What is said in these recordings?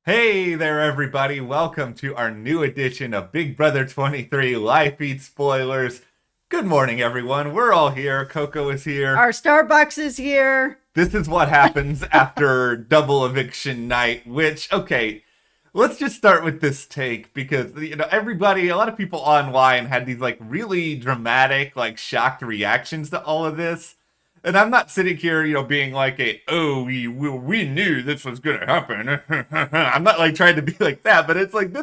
Hey there, everybody. Welcome to our new edition of Big Brother 23 Live Feed Spoilers. Good morning, everyone. We're all here. Coco is here. Our Starbucks is here. This is what happens after double eviction night, which, okay, let's just start with this take because, everybody, a lot of people online had these, really dramatic, shocked reactions to all of this. And I'm not sitting here, being like we knew this was gonna happen. I'm not trying to be like that, but it's like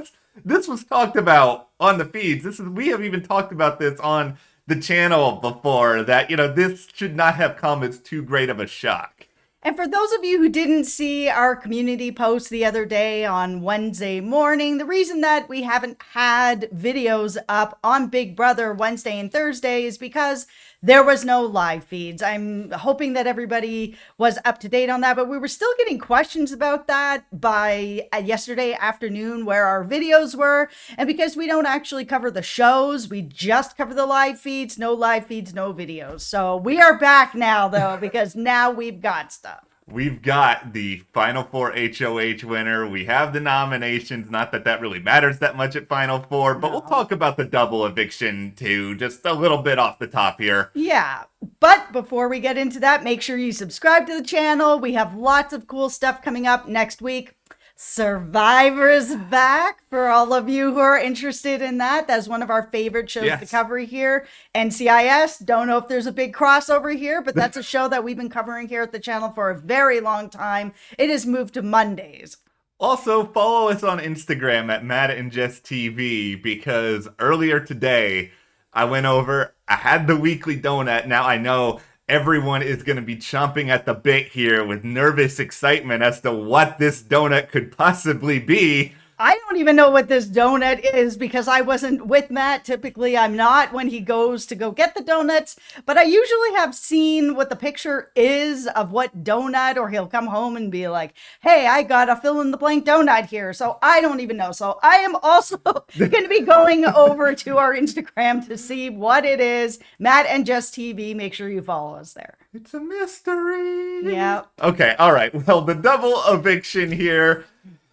this was talked about on the feeds. We have even talked about this on the channel before that, this should not have come as too great of a shock. And for those of you who didn't see our community post the other day on Wednesday morning, the reason that we haven't had videos up on Big Brother Wednesday and Thursday is because there was no live feeds. I'm hoping that everybody was up to date on that, but we were still getting questions about that by yesterday afternoon where our videos were. And because we don't actually cover the shows, we just cover the live feeds, no videos. So we are back now though, because now we've got stuff. We've got the Final Four HoH winner. We have the nominations. Not that that really matters that much at Final Four, but we'll talk about the double eviction too, just a little bit off the top here. Yeah, but before we get into that, make sure you subscribe to the channel. We have lots of cool stuff coming up next week. Survivor's back for all of you who are interested in that. That's one of our favorite shows to cover here. NCIS, don't know if there's a big crossover here, but that's a show that we've been covering here at the channel for a very long time. It has moved to Mondays. Also, follow us on Instagram at Matt and Jess TV because earlier today I went over, I had the weekly donut. Now I know everyone is going to be chomping at the bit here with nervous excitement as to what this donut could possibly be. I don't even know what this donut is because I wasn't with Matt. Typically, I'm not when he goes to go get the donuts, but I usually have seen what the picture is of what donut, or he'll come home and be like, hey, I got a fill in the blank donut here. So I don't even know. So I am also going to be going over to our Instagram to see what it is. Matt and Jess TV. Make sure you follow us there. It's a mystery. Yeah. Okay. All right. Well, the double eviction here.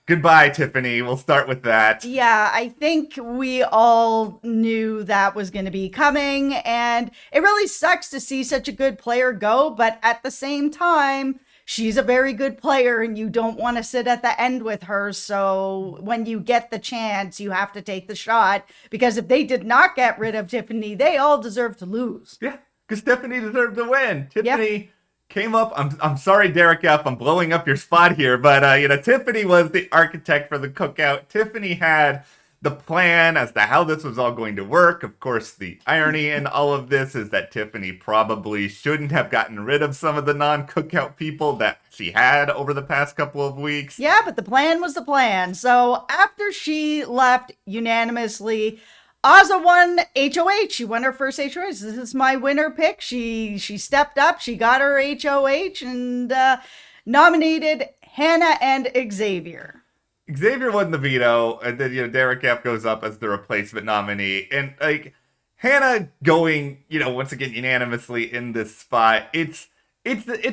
Goodbye, Tiffany. We'll start with that. Yeah, I think we all knew that was going to be coming, and it really sucks to see such a good player go, but at the same time, she's a very good player, and you don't want to sit at the end with her, so when you get the chance, you have to take the shot, because if they did not get rid of Tiffany, they all deserve to lose. Yeah, because Tiffany deserved to win. Tiffany came up. I'm sorry, Derek F. I'm blowing up your spot here, but Tiffany was the architect for the cookout. Tiffany had the plan as to how this was all going to work. Of course, the irony in all of this is that Tiffany probably shouldn't have gotten rid of some of the non-cookout people that she had over the past couple of weeks. Yeah, but the plan was the plan. So after she left unanimously, Azah won HoH. She won her first HoH. This is my winner pick. She stepped up. She got her HoH and nominated Hannah and Xavier. Xavier won the veto, and then Derek F goes up as the replacement nominee, and Hannah going once again unanimously in this spot. It's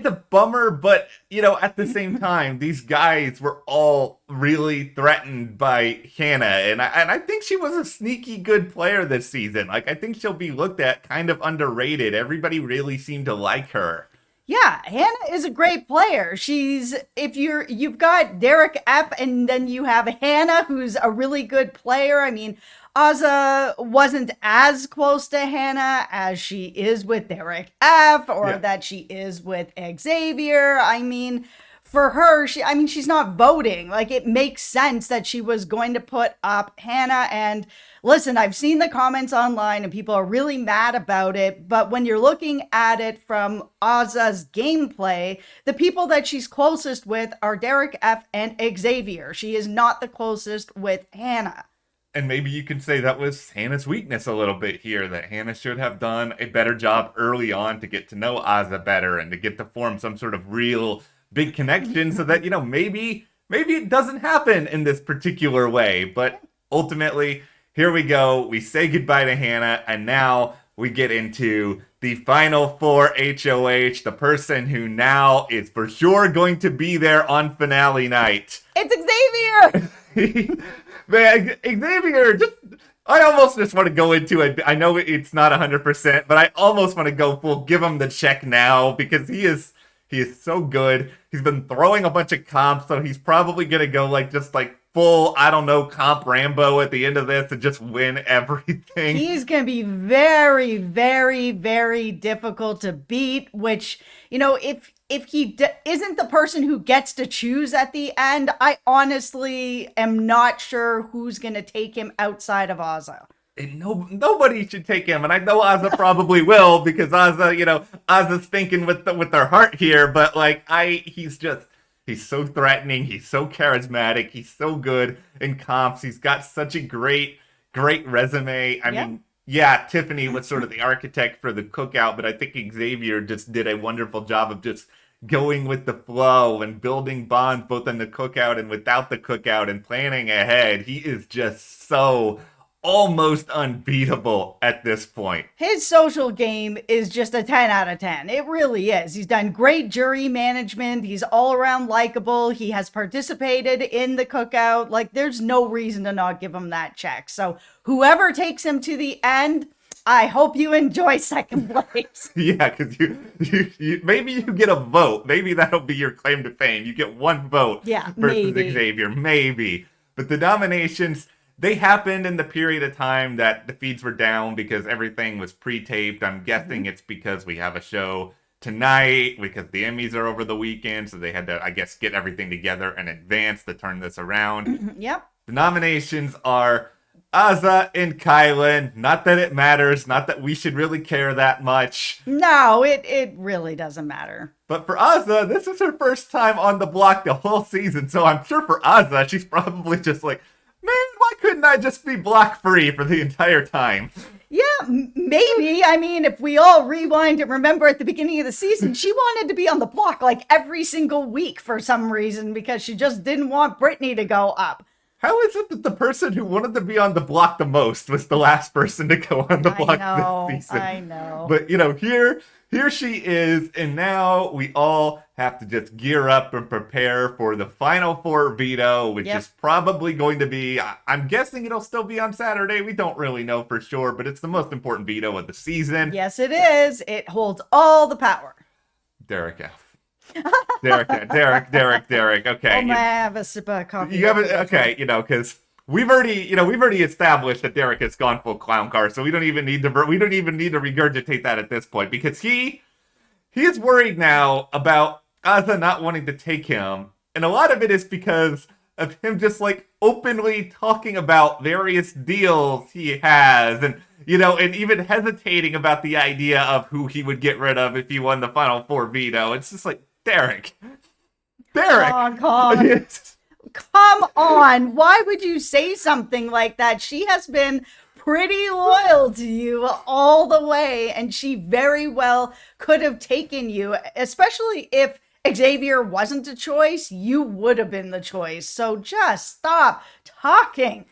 a bummer, but at the same time, these guys were all really threatened by Hannah, and I think she was a sneaky good player this season. I think she'll be looked at kind of underrated. Everybody really seemed to like her. Yeah, Hannah is a great player. You've got Derek F and then you have Hannah, who's a really good player. I mean, Azah wasn't as close to Hannah as she is with Derek F or that she is with Xavier. I mean, for her, she's not voting. It makes sense that she was going to put up Hannah. And listen, I've seen the comments online and people are really mad about it. But when you're looking at it from Azah's gameplay, the people that she's closest with are Derek F and Xavier. She is not the closest with Hannah. And maybe you could say that was Hannah's weakness a little bit here, that Hannah should have done a better job early on to get to know Azah better and to get to form some sort of real big connection so that, maybe it doesn't happen in this particular way. But ultimately, here we go. We say goodbye to Hannah, and now we get into the final four HOH, the person who now is for sure going to be there on finale night. It's Xavier! Man, Xavier, I almost just want to go into it. I know it's not 100%, but I almost want to go full, give him the check now, because he is so good. He's been throwing a bunch of comps, so he's probably going to go just full, I don't know, comp Rambo at the end of this and just win everything. He's going to be very, very, very difficult to beat, which, if he isn't the person who gets to choose at the end, I honestly am not sure who's going to take him outside of Ozza. And nobody should take him, and I know Ozza probably will, because Ozza, Ozza's thinking with their heart here, but he's so threatening, he's so charismatic, he's so good in comps, he's got such a great resume. I mean, yeah, Tiffany was sort of the architect for the cookout, but I think Xavier just did a wonderful job of just going with the flow and building bonds both in the cookout and without the cookout and planning ahead. He is just so almost unbeatable at this point. His social game is just a 10 out of 10. It really is. He's done great jury management. He's all around likable. He has participated in the cookout. There's no reason to not give him that check. So whoever takes him to the end, I hope you enjoy second place. Yeah, because you maybe you get a vote. Maybe that'll be your claim to fame. You get one vote versus Xavier. Maybe. But the nominations, they happened in the period of time that the feeds were down because everything was pre-taped. I'm guessing it's because we have a show tonight, because the Emmys are over the weekend, so they had to, I guess, get everything together in advance to turn this around. Yep. The nominations are Ozza and Kylan. Not that it matters, not that we should really care that much. No, it really doesn't matter. But for Ozza, this is her first time on the block the whole season, so I'm sure for Ozza, she's probably just like, man, why couldn't I just be block free for the entire time? Yeah, maybe. I mean, if we all rewind and remember at the beginning of the season, she wanted to be on the block every single week for some reason because she just didn't want Brittany to go up. How is it that the person who wanted to be on the block the most was the last person to go on the block this season? I know. But, here she is, and now we all have to just gear up and prepare for the final four veto, which is probably going to be, I'm guessing it'll still be on Saturday. We don't really know for sure, but it's the most important veto of the season. Yes, it is. It holds all the power. Derek F. Derek. Okay. Oh, man, I have a sip of coffee. You have it, okay, because we've already established that Derek has gone full clown car, so we don't even need to regurgitate that at this point, because he is worried now about Ozza not wanting to take him, and a lot of it is because of him just openly talking about various deals he has, and and even hesitating about the idea of who he would get rid of if he won the final four veto. It's just Derek. Come on. Why would you say something like that? She has been pretty loyal to you all the way, and she very well could have taken you, especially if Xavier wasn't a choice. You would have been the choice. So just stop talking.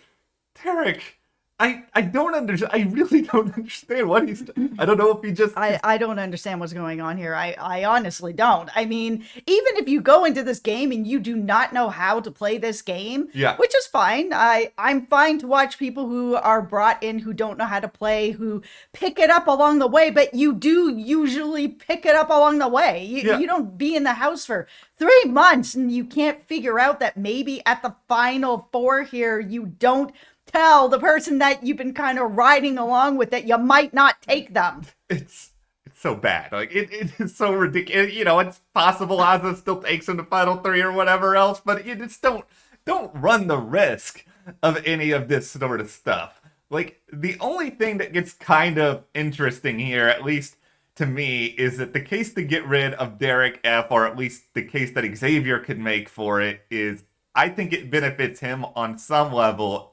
Derek, I don't understand. I really don't understand what he's. I don't know if he just. I don't understand what's going on here. I honestly don't. I mean, even if you go into this game and you do not know how to play this game, which is fine. I'm fine to watch people who are brought in who don't know how to play, who pick it up along the way, but you do usually pick it up along the way. You don't be in the house for 3 months and you can't figure out that maybe at the final four here, you don't tell the person that you've been kind of riding along with that you might not take them. It's so bad. It is so ridiculous. It's possible Ozza still takes him to final three or whatever else, but you just don't run the risk of any of this sort of stuff. The only thing that gets kind of interesting here, at least to me, is that the case to get rid of Derek F, or at least the case that Xavier could make for it, is I think it benefits him on some level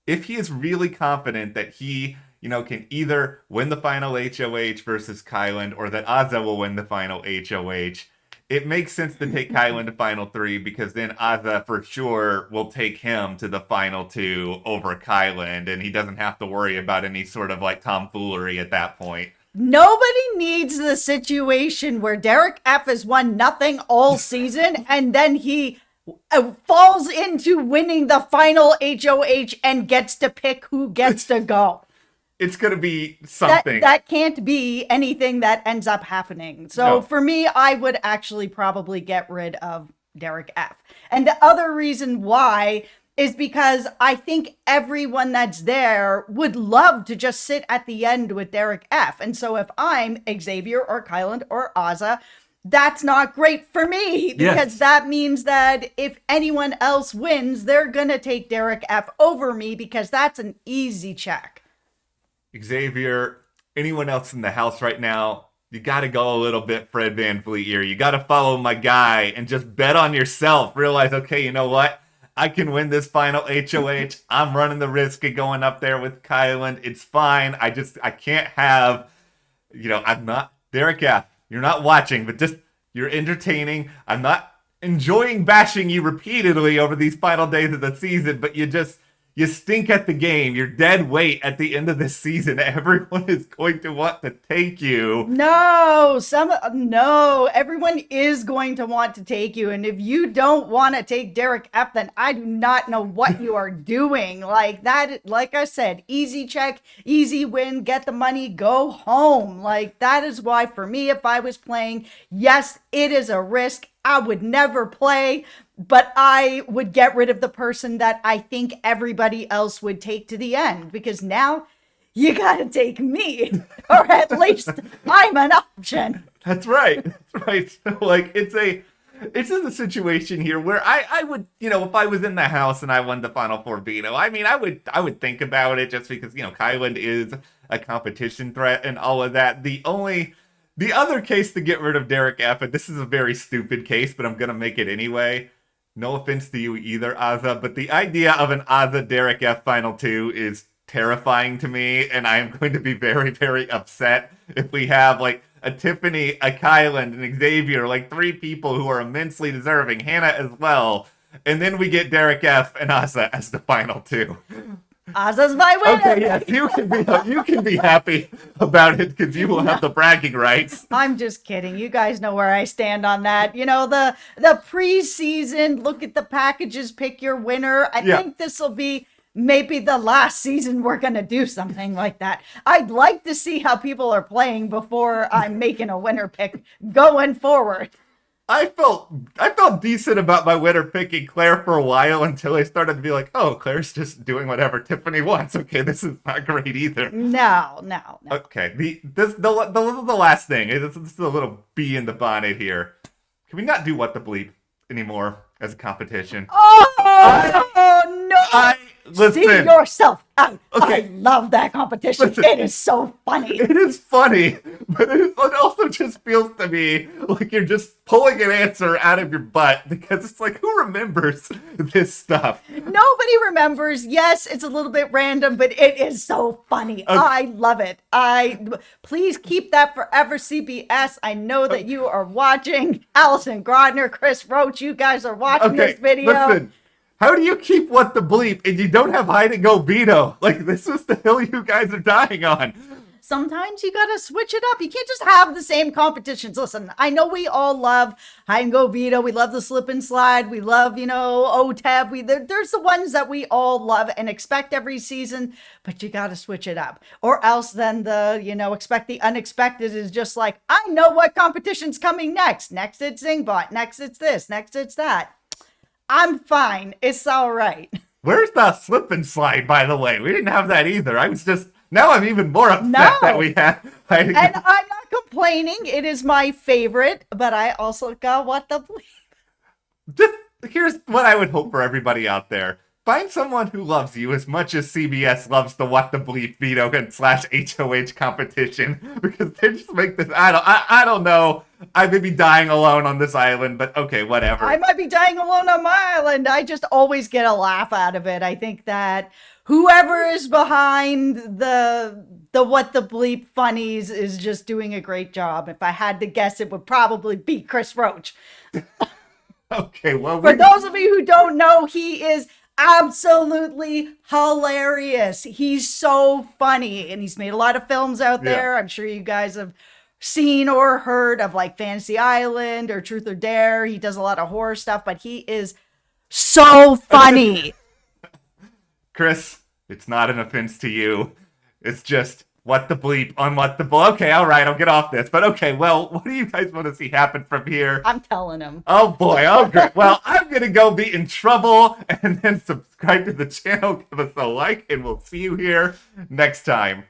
if he is really confident that he, can either win the final HOH versus Kylan, or that Ozza will win the final HOH. It makes sense to take Kylan to final three, because then Ozza for sure will take him to the final two over Kylan, and he doesn't have to worry about any sort of tomfoolery at that point. Nobody needs the situation where Derek F has won nothing all season and then he falls into winning the final HOH and gets to pick who gets to go. It's going to be something. That can't be anything that ends up happening. So for me, I would actually probably get rid of Derek F. And the other reason why is because I think everyone that's there would love to just sit at the end with Derek F. And so if I'm Xavier or Kyland or Azza, that's not great for me because that means that if anyone else wins, they're going to take Derek F over me because that's an easy check. Xavier, anyone else in the house right now, you got to go a little bit Fred VanVleet here. You got to follow my guy and just bet on yourself. Realize, okay, you know what? I can win this final HOH. I'm running the risk of going up there with Kyland. It's fine. I can't have, I'm not Derek F. You're not watching, but just you're entertaining. I'm not enjoying bashing you repeatedly over these final days of the season, but you stink at the game. You're dead weight at the end of the season. Everyone is going to want to take you. No, everyone is going to want to take you. And if you don't want to take Derek F, then I do not know what you are doing. Like that, like I said, easy check, easy win, get the money, go home. Like that is why for me, if I was playing, yes, it is a risk. I would never play, but I would get rid of the person that I think everybody else would take to the end because now you gotta take me, or at least I'm an option. That's right. That's right. So, like, it's just a situation here where I would, if I was in the house and I won the Final Four veto, I mean, I would think about it just because, Kyland is a competition threat and all of that. The other case to get rid of Derek F, and this is a very stupid case, but I'm going to make it anyway. No offense to you either, Azza, but the idea of an Azza Derek F Final 2 is terrifying to me, and I am going to be very, very upset if we have, like, a Tiffany, a Kyland, and Xavier, like, 3 people who are immensely deserving, Hannah as well, and then we get Derek F and Azza as the Final 2. Azza's my winner. Okay, yes, you can be happy about it because you will have the bragging rights. I'm just kidding. You guys know where I stand on that. The preseason, look at the packages, pick your winner. I think this will be maybe the last season we're going to do something like that. I'd like to see how people are playing before I'm making a winner pick going forward. I felt decent about my winner picking Claire for a while until I started to be like, oh, Claire's just doing whatever Tiffany wants. Okay, this is not great either. No. Okay, the last thing this is a little bee in the bonnet here. Can we not do What the Bleep anymore as a competition? Oh no! Listen. See yourself out. Okay. I love that competition. Listen. It is so funny. It is funny, but it also just feels to me like you're just pulling an answer out of your butt because it's like, who remembers this stuff? Nobody remembers. Yes, it's a little bit random, but it is so funny. Okay. I love it. Please keep that forever, CBS. I know that you are watching. Allison Grodner, Chris Roach, you guys are watching this video. Listen. How do you keep What the Bleep and you don't have hide and go veto? Like, this is the hill you guys are dying on. Sometimes you gotta switch it up. You can't just have the same competitions. Listen, I know we all love hide and go veto. We love the slip and slide. We love, OTEV. There's the ones that we all love and expect every season, but you gotta switch it up. Or else then expect the unexpected is just like, I know what competition's coming next. Next it's Zingbot. Next it's this. Next it's that. I'm fine. It's all right. Where's the slip and slide, by the way? We didn't have that either. Now I'm even more upset that we had. And I'm not complaining. It is my favorite, but I also got What the Bleep. Here's what I would hope for everybody out there. Find someone who loves you as much as CBS loves the What the Bleep veto and /HOH competition, because they just make this. I don't know. I may be dying alone on this island, but okay, whatever. I might be dying alone on my island. I just always get a laugh out of it. I think that whoever is behind the What the Bleep funnies is just doing a great job. If I had to guess, it would probably be Chris Roach. Okay, well, for those of you who don't know, he is absolutely hilarious. He's so funny, and he's made a lot of films out there. Yeah. I'm sure you guys have seen or heard of like Fantasy Island or Truth or Dare. He does a lot of horror stuff, but he is so funny. Chris, it's not an offense to you. It's just what the bleep on what the bleep. Okay, all right, I'll get off this. But okay, well, what do you guys want to see happen from here? I'm telling him. Oh boy, oh great. Well, I'm gonna go be in trouble and then subscribe to the channel, give us a like, and we'll see you here next time.